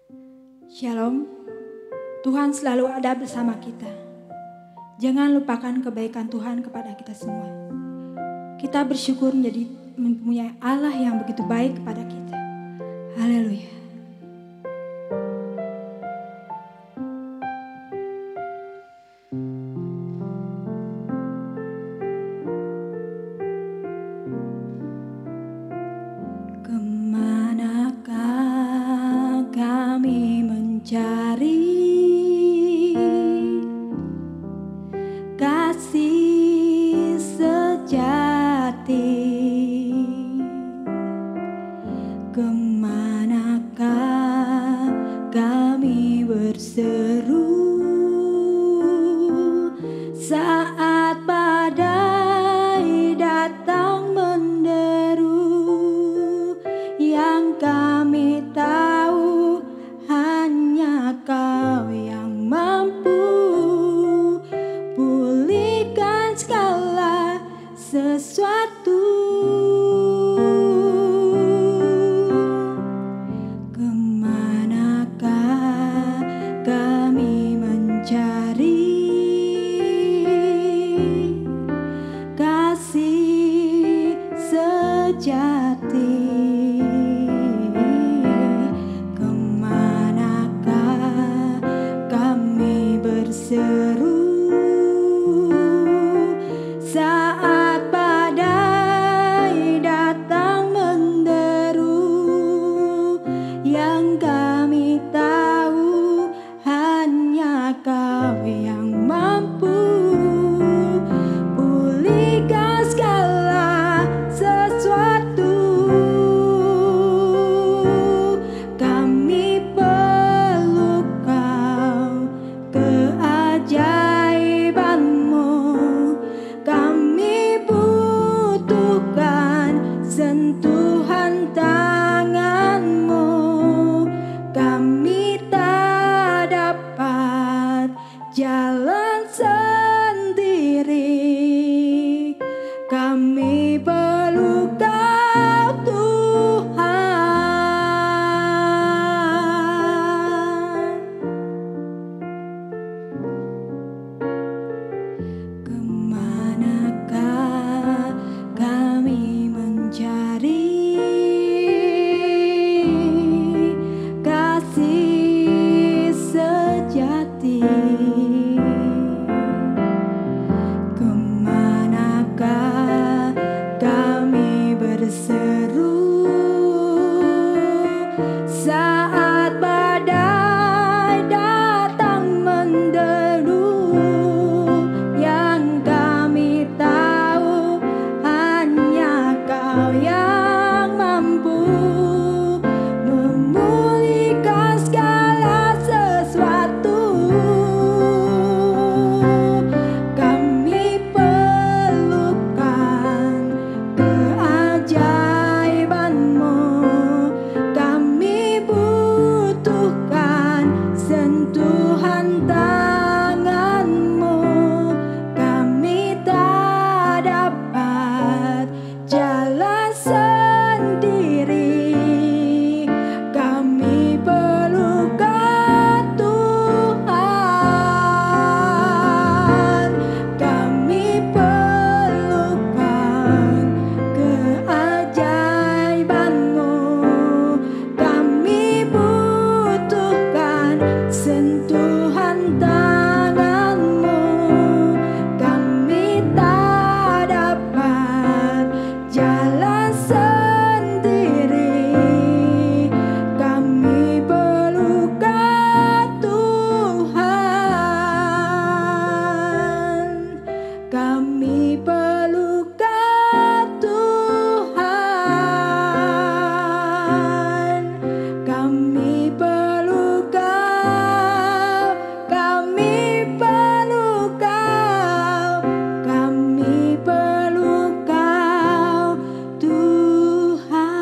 Shalom, Tuhan selalu ada bersama kita. Jangan lupakan kebaikan Tuhan kepada kita semua. Kita bersyukur mempunyai Allah yang begitu baik kepada kita. Haleluya. Kemanakah kami mencari kasih sejati? Kemanakah kami berseru saat badai datang menderu? Yang kami tahu hanya Kau yang mampu pulihkan segala sesuatu. Kemanakah kami mencari kasih sejati? Kemanakah kami berseru saat badai datang menderu? Yang kami tahu hanya Kau yang mampu pulihkan segala sesuatu. Kami perlu Kau, keajaiban-Mu. Kami butuhkan sentuhan tangan-Mu. Kami tak dapat jalan sendiri. Kami perlu Kau, Tuhan. Kemanakah kami mencari kasih sejati? Kemanakah kami berseru saat badai datang menderu? Yang kami tahu hanya Kau yang mampu memulihkan segala sesuatu. Kami perlukan keajaiban-Mu. Kami butuhkan sentuhan tangan-Mu. Kami tak dapat jalan sendiri. Kami perlu Kau, Tuhan. Kami perlukan keajaiban-Mu. Kami butuhkan sentuhan tangan-Mu. Kami tak dapat jalan sendiri. Kami perlu Kau, Tuhan. Kami perlu Kau, Tuhan. Kami perlu Kau. Kami perlu Kau. Kami perlu Kau, Tuhan.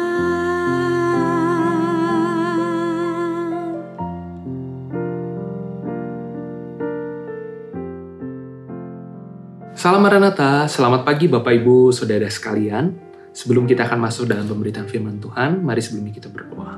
Salam Maranatha, selamat pagi Bapak Ibu Saudara sekalian. Sebelum kita akan masuk dalam pemberitaan firman Tuhan, mari sebelumnya kita berdoa.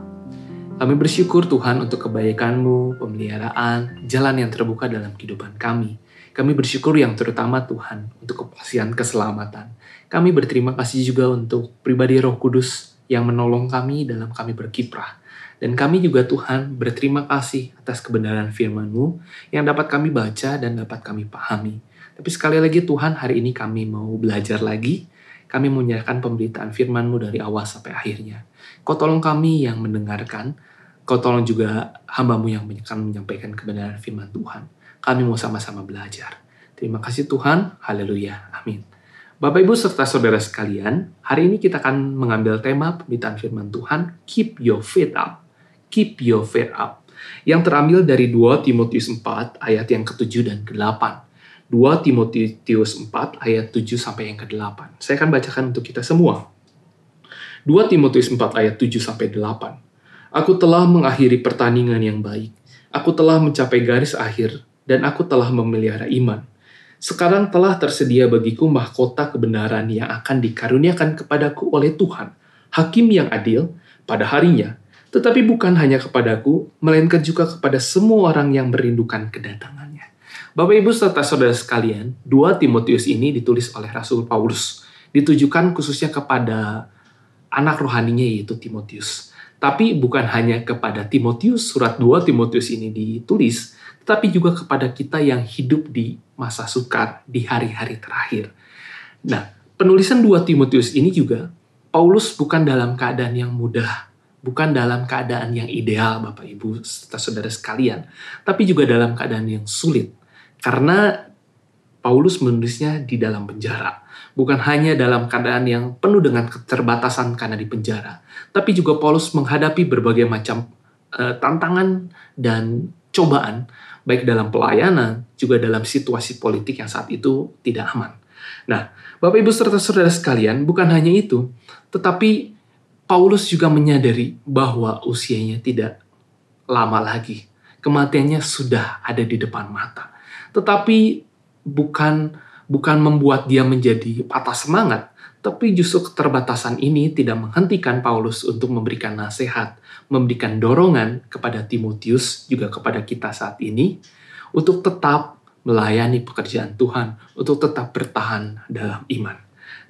Kami bersyukur Tuhan untuk kebaikan-Mu, pemeliharaan, jalan yang terbuka dalam kehidupan kami. Kami bersyukur yang terutama Tuhan untuk kepastian keselamatan. Kami berterima kasih juga untuk pribadi Roh Kudus yang menolong kami dalam kami berkiprah. Dan kami juga Tuhan berterima kasih atas kebenaran firman-Mu yang dapat kami baca dan dapat kami pahami. Tapi sekali lagi Tuhan, hari ini kami mau belajar lagi. Kami menyerahkan pemberitaan firman-Mu dari awal sampai akhirnya. Kau tolong kami yang mendengarkan, Kau tolong juga hamba-Mu yang akan menyampaikan kebenaran firman Tuhan. Kami mau sama-sama belajar. Terima kasih Tuhan. Haleluya. Amin. Bapak, Ibu, serta saudara sekalian, hari ini kita akan mengambil tema pemberitaan firman Tuhan, Keep Your Faith Up. Keep Your Faith Up. Yang terambil dari 2 Timotius 4 ayat yang ke-7 dan ke-8. 2 Timotius 4 ayat 7 sampai yang ke-8. Saya akan bacakan untuk kita semua. 2 Timotius 4 ayat 7 sampai 8. Aku telah mengakhiri pertandingan yang baik. Aku telah mencapai garis akhir, dan aku telah memelihara iman. Sekarang telah tersedia bagiku mahkota kebenaran yang akan dikaruniakan kepadaku oleh Tuhan, Hakim yang adil, pada harinya. Tetapi bukan hanya kepadaku, melainkan juga kepada semua orang yang merindukan kedatangannya. Bapak, Ibu, serta saudara sekalian, 2 Timotius ini ditulis oleh Rasul Paulus. Ditujukan khususnya kepada anak rohaninya, yaitu Timotius. Tapi bukan hanya kepada Timotius, surat 2 Timotius ini ditulis, tetapi juga kepada kita yang hidup di masa sukar, di hari-hari terakhir. Nah, penulisan 2 Timotius ini juga, Paulus bukan dalam keadaan yang mudah, bukan dalam keadaan yang ideal, Bapak, Ibu, serta saudara sekalian, tapi juga dalam keadaan yang sulit. Karena Paulus menulisnya di dalam penjara. Bukan hanya dalam keadaan yang penuh dengan keterbatasan karena di penjara, tapi juga Paulus menghadapi berbagai macam tantangan dan cobaan, baik dalam pelayanan, juga dalam situasi politik yang saat itu tidak aman. Nah, Bapak, Ibu, serta saudara sekalian, bukan hanya itu, tetapi Paulus juga menyadari bahwa usianya tidak lama lagi. Kematiannya sudah ada di depan mata. Tetapi bukan membuat dia menjadi patah semangat, tapi justru keterbatasan ini tidak menghentikan Paulus untuk memberikan nasihat, memberikan dorongan kepada Timotius, juga kepada kita saat ini, untuk tetap melayani pekerjaan Tuhan, untuk tetap bertahan dalam iman.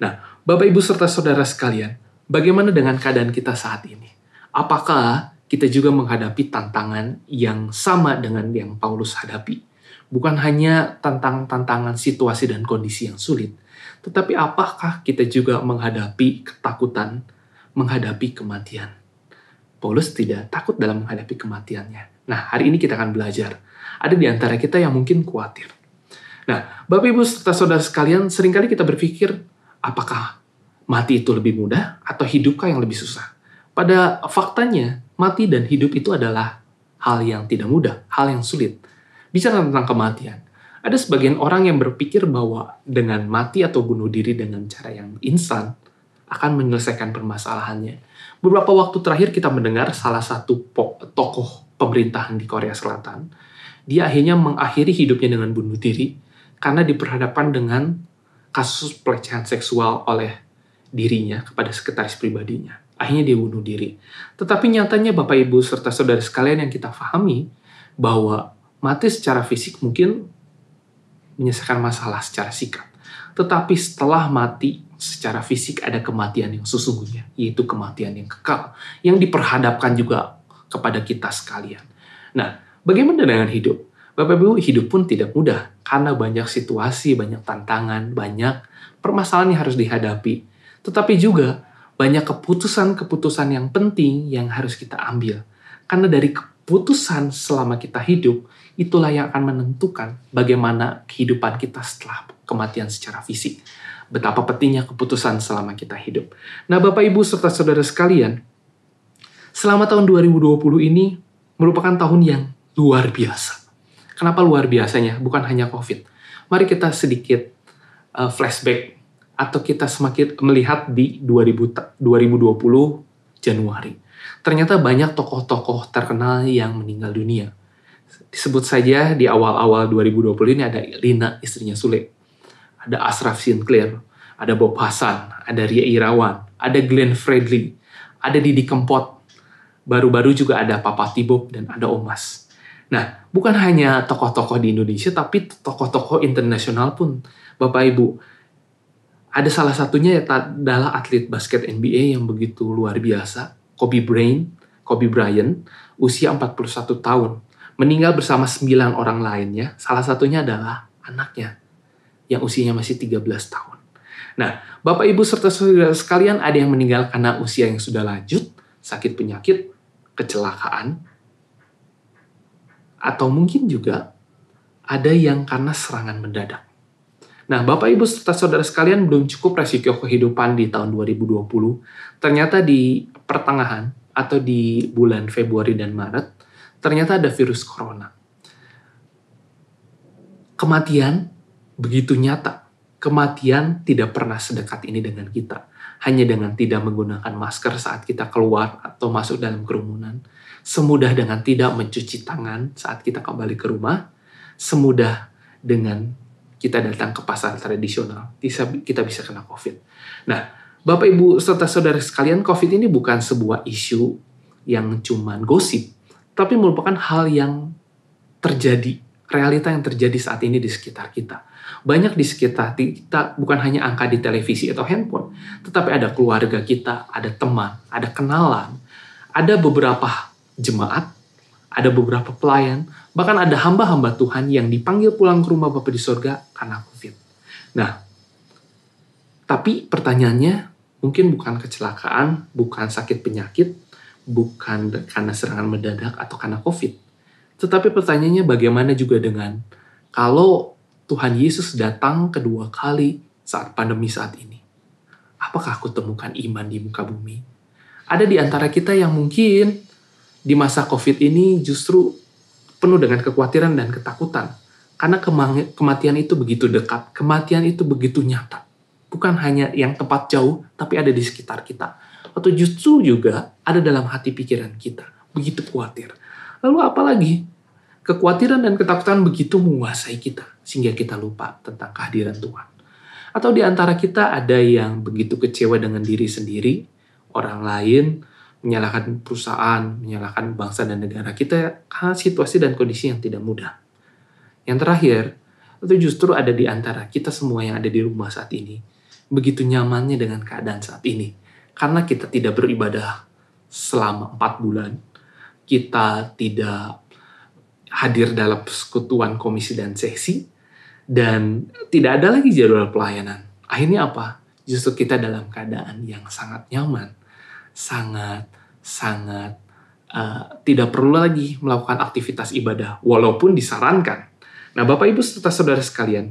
Nah, Bapak, Ibu, serta saudara sekalian, bagaimana dengan keadaan kita saat ini? Apakah kita juga menghadapi tantangan yang sama dengan yang Paulus hadapi? Bukan hanya tantangan situasi dan kondisi yang sulit, tetapi apakah kita juga menghadapi ketakutan, menghadapi kematian? Paulus tidak takut dalam menghadapi kematiannya. Nah, hari ini kita akan belajar. Ada di antara kita yang mungkin khawatir. Nah, Bapak, Ibu, serta saudara sekalian, seringkali kita berpikir, apakah mati itu lebih mudah atau hidupkah yang lebih susah? Pada faktanya, mati dan hidup itu adalah hal yang tidak mudah, hal yang sulit. Bicara tentang kematian, ada sebagian orang yang berpikir bahwa dengan mati atau bunuh diri dengan cara yang instan akan menyelesaikan permasalahannya. Beberapa waktu terakhir kita mendengar salah satu tokoh pemerintahan di Korea Selatan, dia akhirnya mengakhiri hidupnya dengan bunuh diri karena diperhadapkan dengan kasus pelecehan seksual oleh dirinya kepada sekretaris pribadinya. Akhirnya dia bunuh diri. Tetapi nyatanya Bapak, Ibu, serta saudara sekalian yang kita pahami bahwa mati secara fisik mungkin menyelesaikan masalah secara sikap. Tetapi setelah mati secara fisik ada kematian yang sesungguhnya, yaitu kematian yang kekal, yang diperhadapkan juga kepada kita sekalian. Nah, bagaimana dengan hidup? Bapak, Ibu, hidup pun tidak mudah, karena banyak situasi, banyak tantangan, banyak permasalahan yang harus dihadapi. Tetapi juga banyak keputusan-keputusan yang penting yang harus kita ambil. Karena dari keputusan selama kita hidup, itulah yang akan menentukan bagaimana kehidupan kita setelah kematian secara fisik. Betapa pentingnya keputusan selama kita hidup. Nah, Bapak, Ibu, serta saudara sekalian, selama tahun 2020 ini merupakan tahun yang luar biasa. Kenapa luar biasanya? Bukan hanya COVID. Mari kita sedikit flashback, atau kita semakin melihat di 2020 Januari. Ternyata banyak tokoh-tokoh terkenal yang meninggal dunia. Disebut saja di awal-awal 2020 ini ada Lina, istrinya Sule. Ada Ashraf Sinclair, ada Bob Hasan, ada Ria Irawan, ada Glenn Fredly, ada Didi Kempot, Baru-baru juga ada Papa T-Bob dan ada Omas. Nah, bukan hanya tokoh-tokoh di Indonesia, tapi tokoh-tokoh internasional pun, Bapak Ibu. Ada salah satunya adalah atlet basket NBA yang begitu luar biasa, Kobe Bryant, usia 41 tahun. Meninggal bersama 9 orang lainnya, salah satunya adalah anaknya, yang usianya masih 13 tahun. Nah, Bapak Ibu serta saudara sekalian, ada yang meninggal karena usia yang sudah lanjut, sakit penyakit, kecelakaan, atau mungkin juga ada yang karena serangan mendadak. Nah, Bapak Ibu serta saudara sekalian, belum cukup resiko kehidupan di tahun 2020. Ternyata di pertengahan atau di bulan Februari dan Maret, ternyata ada virus corona. Kematian begitu nyata. Kematian tidak pernah sedekat ini dengan kita. Hanya dengan tidak menggunakan masker saat kita keluar atau masuk dalam kerumunan. Semudah dengan tidak mencuci tangan saat kita kembali ke rumah. Semudah dengan kita datang ke pasar tradisional. Kita bisa kena COVID. Nah, Bapak Ibu serta saudara sekalian, COVID ini bukan sebuah isu yang cuman gosip. Tapi merupakan hal yang terjadi. Realita yang terjadi saat ini di sekitar kita. Banyak di sekitar kita, bukan hanya angka di televisi atau handphone, tetapi ada keluarga kita, ada teman, ada kenalan, ada beberapa jemaat, ada beberapa pelayan, bahkan ada hamba-hamba Tuhan yang dipanggil pulang ke rumah Bapa di sorga karena COVID. Nah, tapi pertanyaannya mungkin bukan kecelakaan, bukan sakit penyakit, bukan karena serangan mendadak atau karena COVID. Tetapi pertanyaannya bagaimana juga dengan kalau Tuhan Yesus datang kedua kali saat pandemi saat ini. Apakah aku temukan iman di muka bumi? Ada di antara kita yang mungkin di masa COVID ini justru penuh dengan kekhawatiran dan ketakutan. Karena kematian itu begitu dekat, kematian itu begitu nyata. Bukan hanya yang tempat jauh, tapi ada di sekitar kita. Atau justru juga ada dalam hati pikiran kita. Begitu khawatir. Lalu apalagi? Kekhawatiran dan ketakutan begitu menguasai kita, sehingga kita lupa tentang kehadiran Tuhan. Atau di antara kita ada yang begitu kecewa dengan diri sendiri, orang lain, menyalahkan perusahaan, menyalahkan bangsa dan negara kita, karena situasi dan kondisi yang tidak mudah. Yang terakhir, itu justru ada di antara kita semua yang ada di rumah saat ini, begitu nyamannya dengan keadaan saat ini. Karena kita tidak beribadah selama 4 bulan, kita tidak hadir dalam persekutuan komisi dan seksi, dan tidak ada lagi jadwal pelayanan. Akhirnya apa? Justru kita dalam keadaan yang sangat nyaman, sangat tidak perlu lagi melakukan aktivitas ibadah, walaupun disarankan. Nah, Bapak Ibu serta saudara sekalian,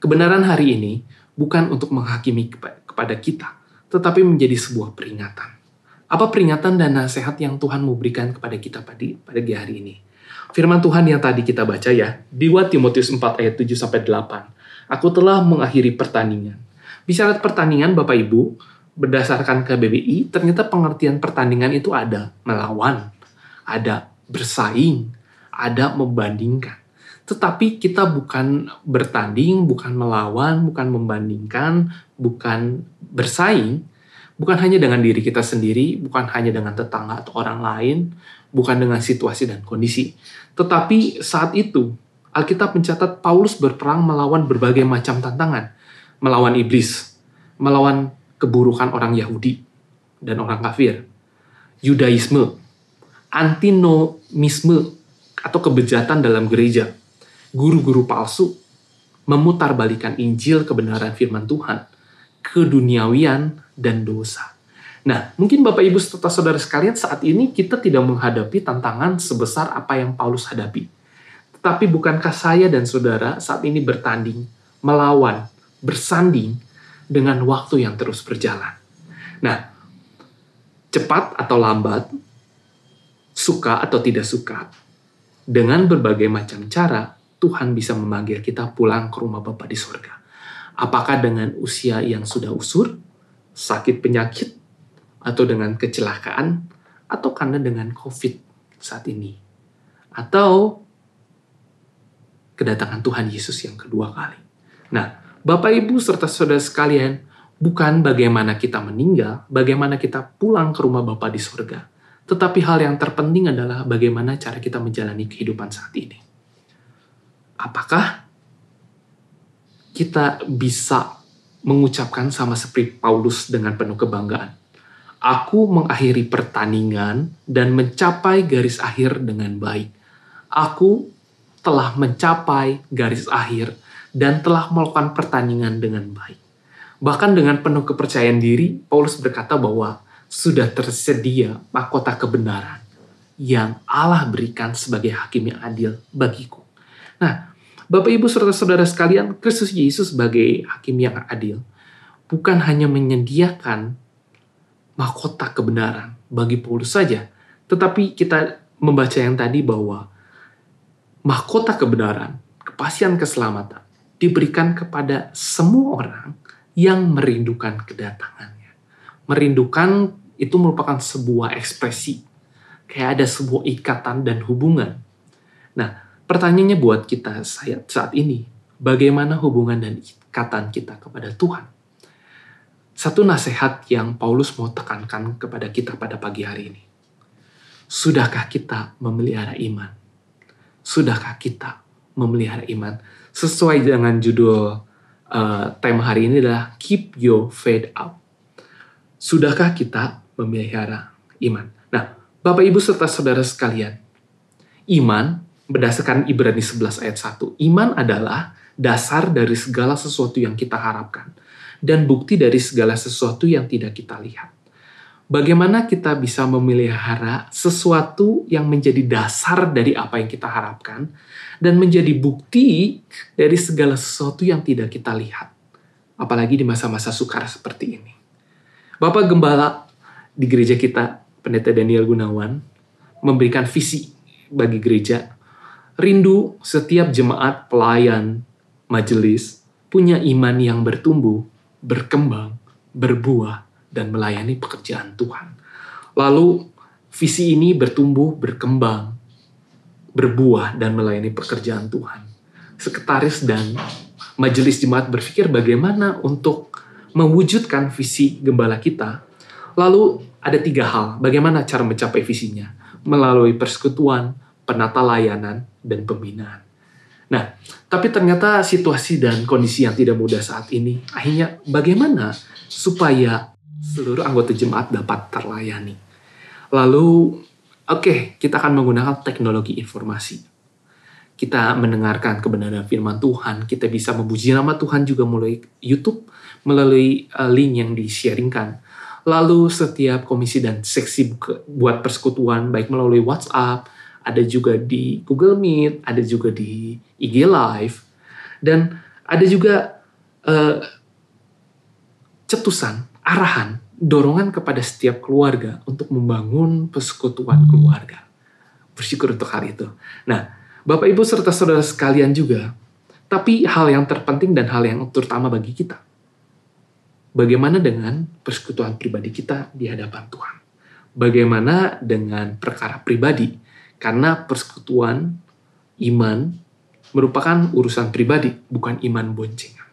kebenaran hari ini bukan untuk menghakimi kepada kita, tetapi menjadi sebuah peringatan. Apa peringatan dan nasihat yang Tuhan mau berikan kepada kita pada hari ini? Firman Tuhan yang tadi kita baca ya, di 2 Timotius 4 ayat 7-8. Aku telah mengakhiri pertandingan. Bicara pertandingan Bapak Ibu, berdasarkan KBBI, ternyata pengertian pertandingan itu ada melawan, ada bersaing, ada membandingkan. Tetapi kita bukan bertanding, bukan melawan, bukan membandingkan, bukan bersaing, bukan hanya dengan diri kita sendiri, bukan hanya dengan tetangga atau orang lain, bukan dengan situasi dan kondisi. Tetapi saat itu, Alkitab mencatat Paulus berperang melawan berbagai macam tantangan. Melawan iblis, melawan keburukan orang Yahudi dan orang kafir. Yudaisme, antinomisme, atau kebejatan dalam gereja. Guru-guru palsu, memutarbalikan Injil kebenaran firman Tuhan, keduniawian, dan dosa. Nah, mungkin Bapak Ibu serta saudara sekalian saat ini kita tidak menghadapi tantangan sebesar apa yang Paulus hadapi. Tetapi bukankah saya dan saudara saat ini bertanding, melawan, bersanding dengan waktu yang terus berjalan. Nah, cepat atau lambat, suka atau tidak suka, dengan berbagai macam cara, Tuhan bisa memanggil kita pulang ke rumah Bapa di surga. Apakah dengan usia yang sudah usur, sakit penyakit, atau dengan kecelakaan, atau karena dengan COVID saat ini. Atau kedatangan Tuhan Yesus yang kedua kali. Nah, Bapak Ibu serta saudara sekalian, bukan bagaimana kita meninggal, bagaimana kita pulang ke rumah Bapa di surga. Tetapi hal yang terpenting adalah bagaimana cara kita menjalani kehidupan saat ini. Apakah kita bisa mengucapkan sama seperti Paulus dengan penuh kebanggaan, aku mengakhiri pertandingan dan mencapai garis akhir dengan baik. Aku telah mencapai garis akhir dan telah melakukan pertandingan dengan baik. Bahkan dengan penuh kepercayaan diri, Paulus berkata bahwa sudah tersedia mahkota kebenaran yang Allah berikan sebagai hakim yang adil bagiku. Nah, Bapak Ibu saudara-saudara sekalian, Kristus Yesus sebagai hakim yang adil bukan hanya menyediakan mahkota kebenaran bagi Paulus saja, tetapi kita membaca yang tadi bahwa mahkota kebenaran, kepastian keselamatan diberikan kepada semua orang yang merindukan kedatangannya. Merindukan itu merupakan sebuah ekspresi, kayak ada sebuah ikatan dan hubungan. Nah, pertanyaannya buat kita saat ini, bagaimana hubungan dan ikatan kita kepada Tuhan? Satu nasihat yang Paulus mau tekankan kepada kita pada pagi hari ini. Sudahkah kita memelihara iman? Sudahkah kita memelihara iman? Sesuai dengan judul tema hari ini adalah Keep Your Faith Up. Sudahkah kita memelihara iman? Nah, Bapak Ibu serta saudara sekalian, iman berdasarkan Ibrani 11 ayat 1, iman adalah dasar dari segala sesuatu yang kita harapkan dan bukti dari segala sesuatu yang tidak kita lihat. Bagaimana kita bisa memelihara sesuatu yang menjadi dasar dari apa yang kita harapkan dan menjadi bukti dari segala sesuatu yang tidak kita lihat. Apalagi di masa-masa sukar seperti ini. Bapak Gembala di gereja kita, Pendeta Daniel Gunawan, memberikan visi bagi gereja. Rindu setiap jemaat pelayan majelis punya iman yang bertumbuh, berkembang, berbuah, dan melayani pekerjaan Tuhan. Lalu visi ini bertumbuh, berkembang, berbuah, dan melayani pekerjaan Tuhan. Sekretaris dan majelis jemaat berpikir bagaimana untuk mewujudkan visi gembala kita. Lalu ada 3 hal, bagaimana cara mencapai visinya? Melalui persekutuan, penata layanan, dan pembinaan. Nah, tapi ternyata situasi dan kondisi yang tidak mudah saat ini, akhirnya bagaimana supaya seluruh anggota jemaat dapat terlayani? Lalu, kita akan menggunakan teknologi informasi. Kita mendengarkan kebenaran firman Tuhan, kita bisa memuji nama Tuhan juga melalui YouTube, melalui link yang di-sharingkan. Lalu setiap komisi dan seksi buat persekutuan, baik melalui WhatsApp, ada juga di Google Meet, ada juga di IG Live, dan ada juga cetusan, arahan, dorongan kepada setiap keluarga untuk membangun persekutuan keluarga. Bersyukur untuk hal itu. Nah, Bapak Ibu serta saudara sekalian juga, tapi hal yang terpenting dan hal yang terutama bagi kita, bagaimana dengan persekutuan pribadi kita di hadapan Tuhan? Bagaimana dengan perkara pribadi? Karena persekutuan iman merupakan urusan pribadi, bukan iman boncengan.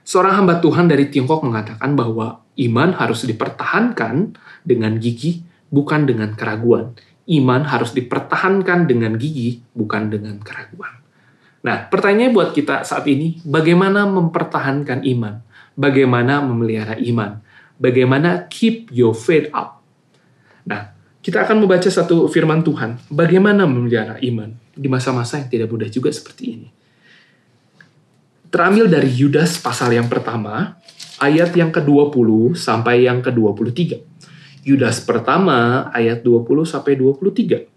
Seorang hamba Tuhan dari Tiongkok mengatakan bahwa iman harus dipertahankan dengan gigih, bukan dengan keraguan. Iman harus dipertahankan dengan gigih, bukan dengan keraguan. Nah, pertanyaannya buat kita saat ini, bagaimana mempertahankan iman? Bagaimana memelihara iman? Bagaimana keep your faith up? Nah, kita akan membaca satu firman Tuhan, bagaimana memelihara iman di masa-masa yang tidak mudah juga seperti ini. Terambil dari Yudas pasal yang pertama, ayat yang ke-20 sampai yang ke-23. Yudas pertama, ayat 20 sampai 23.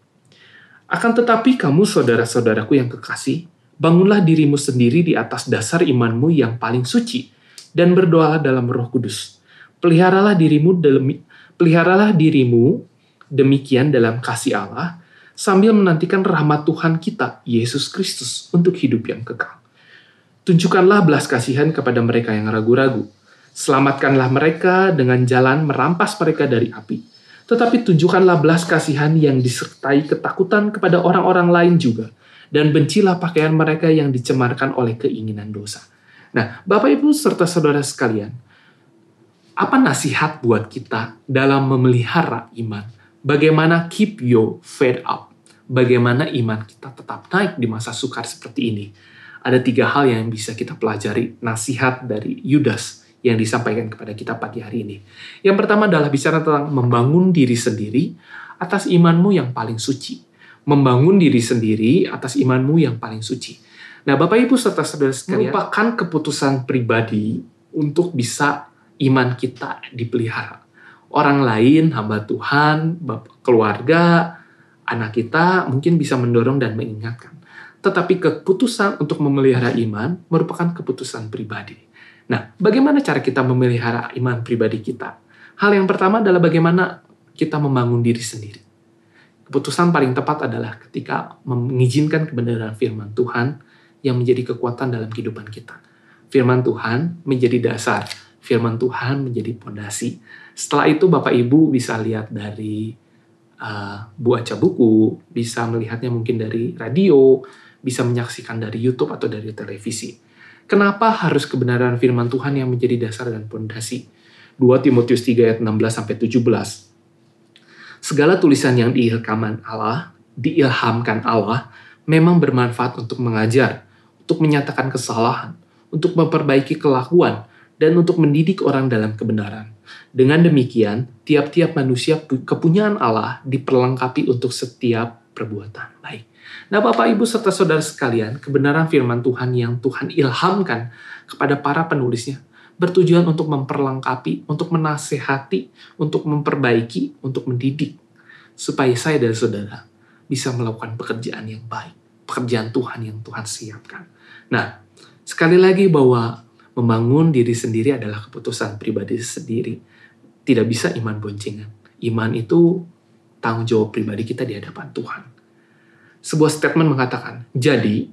Akan tetapi kamu saudara-saudaraku yang kekasih, bangunlah dirimu sendiri di atas dasar imanmu yang paling suci, dan berdoalah dalam Roh Kudus. Peliharalah dirimu demikian dalam kasih Allah, sambil menantikan rahmat Tuhan kita, Yesus Kristus, untuk hidup yang kekal. Tunjukkanlah belas kasihan kepada mereka yang ragu-ragu. Selamatkanlah mereka dengan jalan merampas mereka dari api. Tetapi tunjukkanlah belas kasihan yang disertai ketakutan kepada orang-orang lain juga, dan bencilah pakaian mereka yang dicemarkan oleh keinginan dosa. Nah, Bapak Ibu serta saudara sekalian, apa nasihat buat kita dalam memelihara iman? Bagaimana keep your faith up? Bagaimana iman kita tetap naik di masa sukar seperti ini? Ada 3 hal yang bisa kita pelajari nasihat dari Yudas yang disampaikan kepada kita pagi hari ini. Yang pertama adalah bicara tentang membangun diri sendiri atas imanmu yang paling suci. Membangun diri sendiri atas imanmu yang paling suci. Nah, Bapak Ibu serta saudara sekalian, merupakan keputusan pribadi untuk bisa iman kita dipelihara. Orang lain, hamba Tuhan, keluarga, anak kita mungkin bisa mendorong dan mengingatkan. Tetapi keputusan untuk memelihara iman merupakan keputusan pribadi. Nah, bagaimana cara kita memelihara iman pribadi kita? Hal yang pertama adalah bagaimana kita membangun diri sendiri. Keputusan paling tepat adalah ketika mengizinkan kebenaran firman Tuhan yang menjadi kekuatan dalam kehidupan kita. Firman Tuhan menjadi dasar, firman Tuhan menjadi pondasi. Setelah itu Bapak Ibu bisa lihat dari baca buku, bisa melihatnya mungkin dari radio, bisa menyaksikan dari YouTube atau dari televisi. Kenapa harus kebenaran firman Tuhan yang menjadi dasar dan pondasi? 2 Timotius 3 ayat 16-17. Segala tulisan yang diilhamkan Allah memang bermanfaat untuk mengajar, untuk menyatakan kesalahan, untuk memperbaiki kelakuan, dan untuk mendidik orang dalam kebenaran. Dengan demikian, tiap-tiap manusia kepunyaan Allah diperlengkapi untuk setiap perbuatan baik. Nah, Bapak, Ibu, serta saudara sekalian, kebenaran firman Tuhan yang Tuhan ilhamkan kepada para penulisnya bertujuan untuk memperlengkapi, untuk menasehati, untuk memperbaiki, untuk mendidik, supaya saya dan saudara bisa melakukan pekerjaan yang baik, pekerjaan Tuhan yang Tuhan siapkan. Nah, sekali lagi bahwa membangun diri sendiri adalah keputusan pribadi sendiri. Tidak bisa iman boncengan. Iman itu tanggung jawab pribadi kita di hadapan Tuhan. Sebuah statement mengatakan, jadi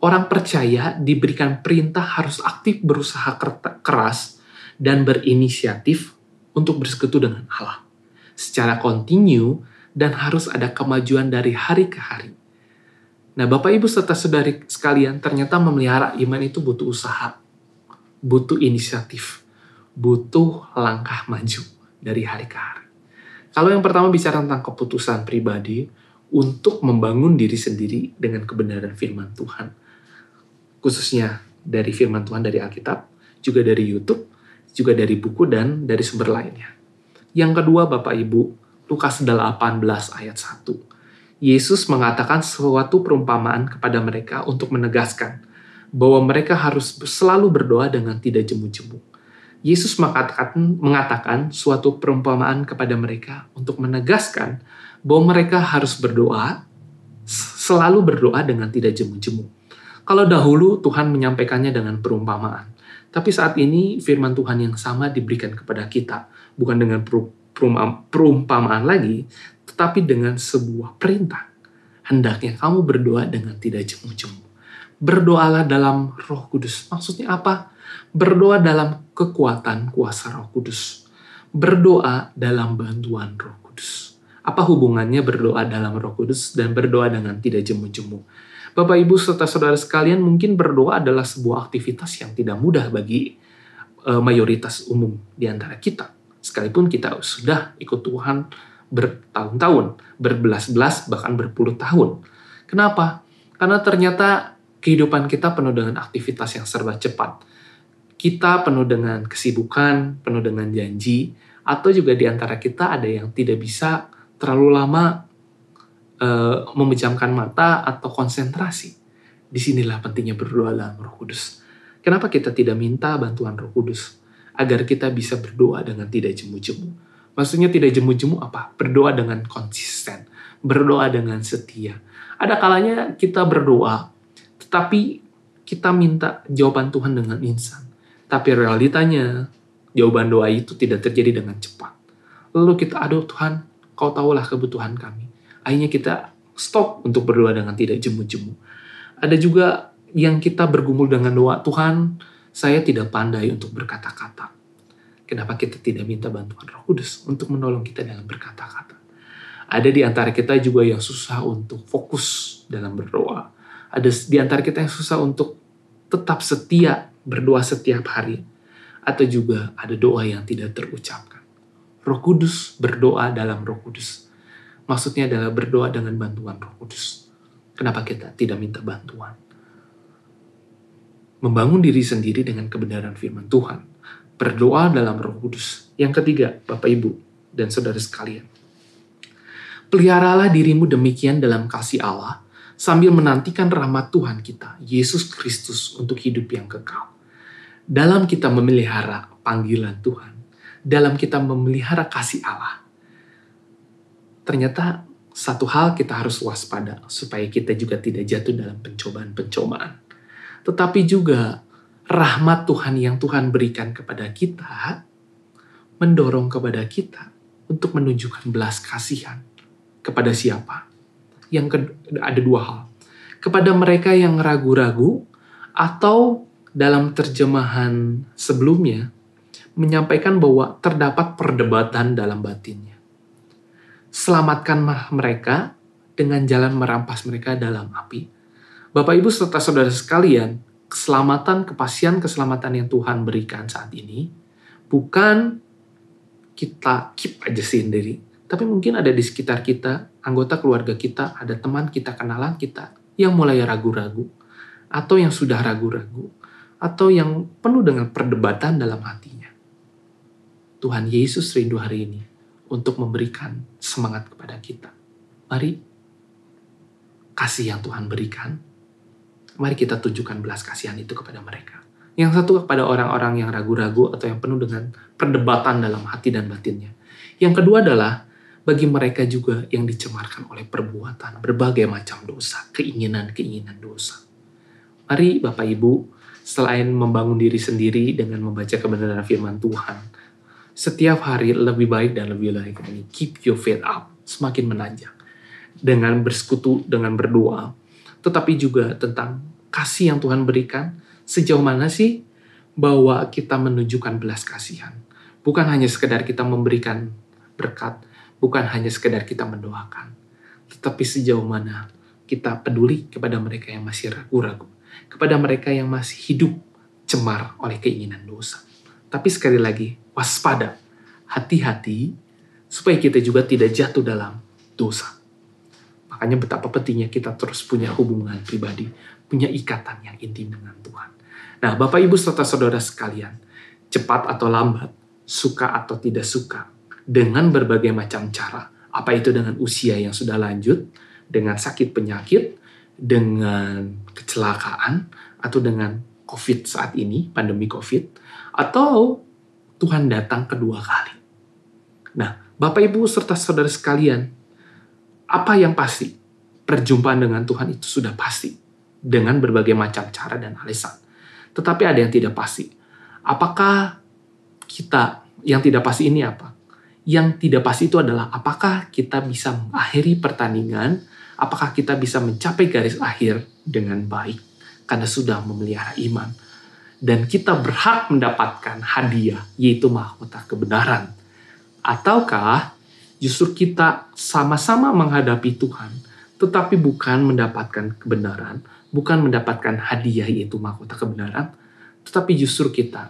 orang percaya diberikan perintah harus aktif berusaha keras dan berinisiatif untuk bersekutu dengan Allah secara kontinu dan harus ada kemajuan dari hari ke hari. Nah, Bapak Ibu serta saudari sekalian, ternyata memelihara iman itu butuh usaha, butuh inisiatif, butuh langkah maju dari hari ke hari. Kalau yang pertama bicara tentang keputusan pribadi untuk membangun diri sendiri dengan kebenaran firman Tuhan, khususnya dari firman Tuhan dari Alkitab, juga dari YouTube, juga dari buku dan dari sumber lainnya. Yang kedua, Bapak Ibu, Lukas 18 ayat 1. Yesus mengatakan suatu perumpamaan kepada mereka untuk menegaskan bahwa mereka harus selalu berdoa dengan tidak jemu-jemu. Yesus mengatakan suatu perumpamaan kepada mereka untuk menegaskan bahwa mereka harus berdoa, selalu berdoa dengan tidak jemu-jemu. Kalau dahulu Tuhan menyampaikannya dengan perumpamaan, tapi saat ini firman Tuhan yang sama diberikan kepada kita, bukan dengan perumpamaan lagi, tetapi dengan sebuah perintah. Hendaknya kamu berdoa dengan tidak jemu-jemu. Berdoalah dalam Roh Kudus. Maksudnya apa? Berdoa dalam kekuatan kuasa Roh Kudus. Berdoa dalam bantuan Roh Kudus. Apa hubungannya berdoa dalam Roh Kudus dan berdoa dengan tidak jemu-jemu? Bapak, Ibu, serta saudara sekalian, mungkin berdoa adalah sebuah aktivitas yang tidak mudah bagi mayoritas umum di antara kita. Sekalipun kita sudah ikut Tuhan bertahun-tahun, berbelas-belas, bahkan berpuluh tahun. Kenapa? Karena ternyata kehidupan kita penuh dengan aktivitas yang serba cepat. Kita penuh dengan kesibukan, penuh dengan janji, atau juga di antara kita ada yang tidak bisa terlalu lama memejamkan mata atau konsentrasi. Disinilah pentingnya berdoa dalam Roh Kudus. Kenapa kita tidak minta bantuan Roh Kudus? Agar kita bisa berdoa dengan tidak jemu-jemu. Maksudnya tidak jemu-jemu apa? Berdoa dengan konsisten. Berdoa dengan setia. Ada kalanya kita berdoa, tetapi kita minta jawaban Tuhan dengan instan. Tapi realitanya, jawaban doa itu tidak terjadi dengan cepat. Lalu kita, aduh Tuhan, Kau tahulah kebutuhan kami. Akhirnya kita stop untuk berdoa dengan tidak jemu-jemu. Ada juga yang kita bergumul dengan doa, Tuhan, saya tidak pandai untuk berkata-kata. Kenapa kita tidak minta bantuan Roh Kudus untuk menolong kita dalam berkata-kata? Ada di antara kita juga yang susah untuk fokus dalam berdoa. Ada di antara kita yang susah untuk tetap setia berdoa setiap hari. Atau juga ada doa yang tidak terucapkan. Roh Kudus, berdoa dalam Roh Kudus. Maksudnya adalah berdoa dengan bantuan Roh Kudus. Kenapa kita tidak minta bantuan? Membangun diri sendiri dengan kebenaran firman Tuhan. Berdoa dalam Roh Kudus. Yang ketiga, Bapak Ibu dan saudara sekalian. Peliharalah dirimu demikian dalam kasih Allah, sambil menantikan rahmat Tuhan kita, Yesus Kristus, untuk hidup yang kekal. Dalam kita memelihara panggilan Tuhan, dalam kita memelihara kasih Allah, ternyata satu hal kita harus waspada, supaya kita juga tidak jatuh dalam pencobaan-pencobaan. Tetapi juga rahmat Tuhan yang Tuhan berikan kepada kita, mendorong kepada kita untuk menunjukkan belas kasihan. Kepada siapa? Ada dua hal. Kepada mereka yang ragu-ragu, atau dalam terjemahan sebelumnya, menyampaikan bahwa terdapat perdebatan dalam batinnya. Selamatkanlah mereka dengan jalan merampas mereka dalam api. Bapak Ibu serta saudara sekalian, keselamatan, kepastian keselamatan yang Tuhan berikan saat ini, bukan kita keep aja sendiri. Tapi mungkin ada di sekitar kita, anggota keluarga kita, ada teman kita, kenalan kita, yang mulai ragu-ragu, atau yang sudah ragu-ragu, atau yang penuh dengan perdebatan dalam hatinya. Tuhan Yesus rindu hari ini untuk memberikan semangat kepada kita. Mari, kasih yang Tuhan berikan, mari kita tunjukkan belas kasihan itu kepada mereka. Yang satu kepada orang-orang yang ragu-ragu atau yang penuh dengan perdebatan dalam hati dan batinnya. Yang kedua adalah bagi mereka juga yang dicemarkan oleh perbuatan berbagai macam dosa, keinginan-keinginan dosa. Mari Bapak Ibu, selain membangun diri sendiri dengan membaca kebenaran firman Tuhan, setiap hari lebih baik dan lebih baik ini. Keep your faith up, semakin menanjak. Dengan bersekutu, dengan berdoa. Tetapi juga tentang kasih yang Tuhan berikan, sejauh mana sih bahwa kita menunjukkan belas kasihan. Bukan hanya sekedar kita memberikan berkat, bukan hanya sekedar kita mendoakan, tetapi sejauh mana kita peduli kepada mereka yang masih ragu-ragu, kepada mereka yang masih hidup cemar oleh keinginan dosa. Tapi sekali lagi, waspada, hati-hati, supaya kita juga tidak jatuh dalam dosa. Makanya betapa pentingnya kita terus punya hubungan pribadi, punya ikatan yang intim dengan Tuhan. Nah, Bapak Ibu serta saudara sekalian, cepat atau lambat, suka atau tidak suka, dengan berbagai macam cara, apa itu dengan usia yang sudah lanjut, dengan sakit penyakit, dengan kecelakaan, atau dengan COVID saat ini, pandemi COVID, atau Tuhan datang kedua kali. Nah, Bapak Ibu serta saudara sekalian, apa yang pasti? Perjumpaan dengan Tuhan itu sudah pasti, dengan berbagai macam cara dan alasan. Tetapi ada yang tidak pasti. Apakah kita, yang tidak pasti ini apa? Yang tidak pasti itu adalah apakah kita bisa mengakhiri pertandingan, apakah kita bisa mencapai garis akhir dengan baik, karena sudah memelihara iman. Dan kita berhak mendapatkan hadiah, yaitu mahkota kebenaran. Ataukah justru kita sama-sama menghadapi Tuhan, tetapi bukan mendapatkan kebenaran, bukan mendapatkan hadiah yaitu mahkota kebenaran, tetapi justru kita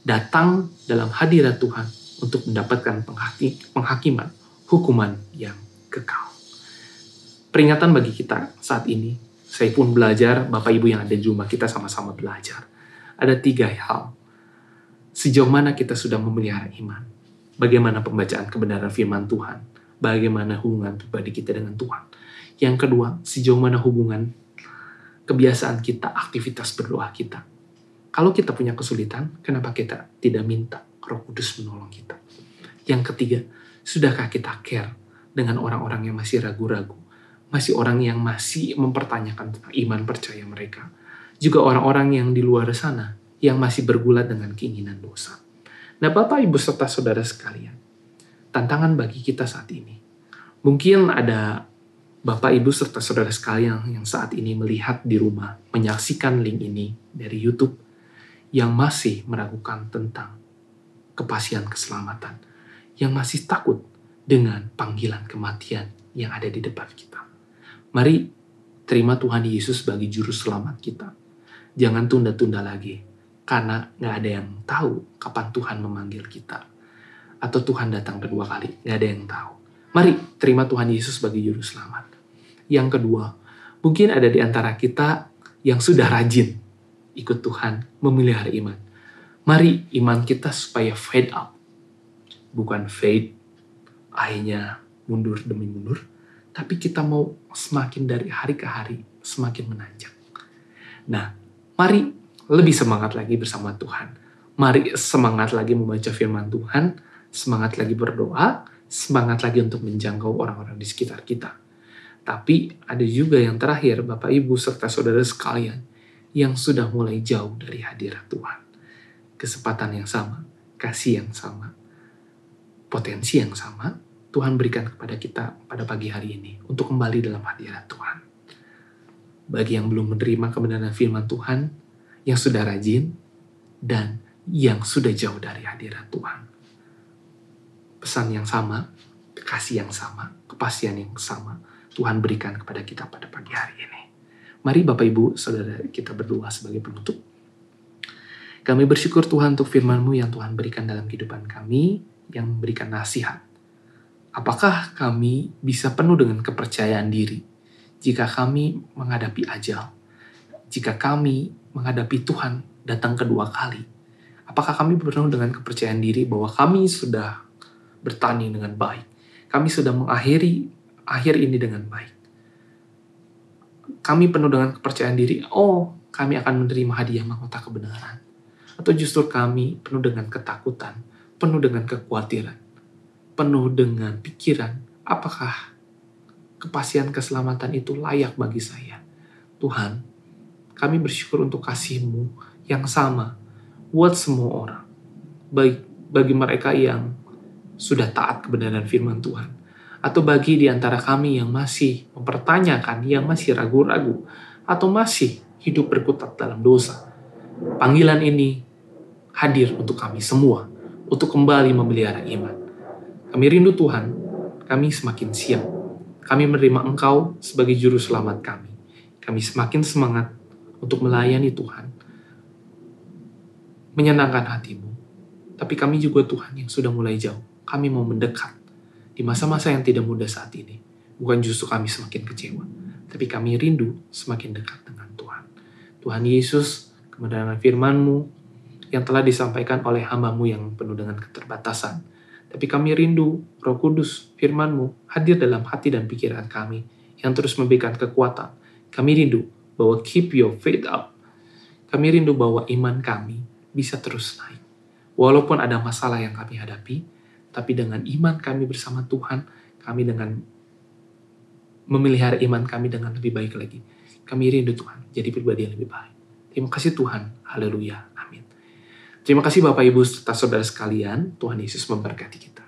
datang dalam hadirat Tuhan untuk mendapatkan penghakiman, hukuman yang kekal. Peringatan bagi kita saat ini, saya pun belajar, Bapak Ibu yang ada di rumah kita sama-sama belajar. Ada 3 hal. Sejauh mana kita sudah memelihara iman, bagaimana pembacaan kebenaran firman Tuhan, bagaimana hubungan pribadi kita dengan Tuhan. Yang kedua, sejauh mana hubungan kebiasaan kita, aktivitas berdoa kita. Kalau kita punya kesulitan, kenapa kita tidak minta Roh Kudus menolong kita? Yang ketiga, sudahkah kita care dengan orang-orang yang masih ragu-ragu, masih orang yang masih mempertanyakan tentang iman percaya mereka, juga orang-orang yang di luar sana yang masih bergulat dengan keinginan dosa. Nah, Bapak, Ibu, serta saudara sekalian, tantangan bagi kita saat ini. Mungkin ada Bapak, Ibu, serta saudara sekalian yang saat ini melihat di rumah, menyaksikan link ini dari YouTube, yang masih meragukan tentang kepastian keselamatan, yang masih takut dengan panggilan kematian yang ada di depan kita. Mari terima Tuhan Yesus sebagai juru selamat kita. Jangan tunda-tunda lagi, karena gak ada yang tahu kapan Tuhan memanggil kita. Atau Tuhan datang kedua kali, gak ada yang tahu. Mari terima Tuhan Yesus sebagai Juru Selamat. Yang kedua, mungkin ada di antara kita yang sudah rajin ikut Tuhan, memelihara iman. Mari iman kita supaya fade up. Bukan fade, akhirnya mundur demi mundur. Tapi kita mau semakin dari hari ke hari, semakin menanjak. Nah, mari lebih semangat lagi bersama Tuhan. Mari semangat lagi membaca firman Tuhan, semangat lagi berdoa, semangat lagi untuk menjangkau orang-orang di sekitar kita. Tapi ada juga yang terakhir, Bapak, Ibu, serta saudara sekalian, yang sudah mulai jauh dari hadirat Tuhan. Kesempatan yang sama, kasih yang sama, potensi yang sama, Tuhan berikan kepada kita pada pagi hari ini untuk kembali dalam hadirat Tuhan. Bagi yang belum menerima kebenaran firman Tuhan, yang sudah rajin, dan yang sudah jauh dari hadirat Tuhan. Pesan yang sama, kasih yang sama, kepastian yang sama, Tuhan berikan kepada kita pada pagi hari ini. Mari Bapak Ibu, Saudara, kita berdoa sebagai penutup. Kami bersyukur Tuhan untuk firman-Mu yang Tuhan berikan dalam kehidupan kami, yang memberikan nasihat. Apakah kami bisa penuh dengan kepercayaan diri jika kami menghadapi ajal? Jika kami menghadapi Tuhan datang kedua kali? Apakah kami penuh dengan kepercayaan diri bahwa kami sudah bertanding dengan baik? Kami sudah mengakhiri akhir ini dengan baik. Kami penuh dengan kepercayaan diri, kami akan menerima hadiah mahkota kebenaran. Atau justru kami penuh dengan ketakutan, penuh dengan kekhawatiran, penuh dengan pikiran, apakah kepastian keselamatan itu layak bagi saya? Tuhan, kami bersyukur untuk kasih-Mu yang sama buat semua orang. Baik bagi mereka yang sudah taat kebenaran firman Tuhan, atau bagi di antara kami yang masih mempertanyakan, yang masih ragu-ragu, atau masih hidup berkutat dalam dosa. Panggilan ini hadir untuk kami semua, untuk kembali memelihara iman. Kami rindu Tuhan, kami semakin siap. Kami menerima Engkau sebagai Juru Selamat kami. Kami semakin semangat untuk melayani Tuhan, menyenangkan hati-Mu. Tapi kami juga Tuhan yang sudah mulai jauh. Kami mau mendekat di masa-masa yang tidak mudah saat ini. Bukan justru kami semakin kecewa, tapi kami rindu semakin dekat dengan Tuhan. Tuhan Yesus, kebenaran firman-Mu yang telah disampaikan oleh hamba-Mu yang penuh dengan keterbatasan. Tapi kami rindu Roh Kudus, firman-Mu hadir dalam hati dan pikiran kami yang terus memberikan kekuatan. Kami rindu bahwa keep your faith up. Kami rindu bahwa iman kami bisa terus naik. Walaupun ada masalah yang kami hadapi, tapi dengan iman kami bersama Tuhan, kami dengan memelihara iman kami dengan lebih baik lagi. Kami rindu Tuhan, jadi pribadi yang lebih baik. Terima kasih Tuhan. Haleluya. Amin. Terima kasih Bapak Ibu serta saudara sekalian. Tuhan Yesus memberkati kita.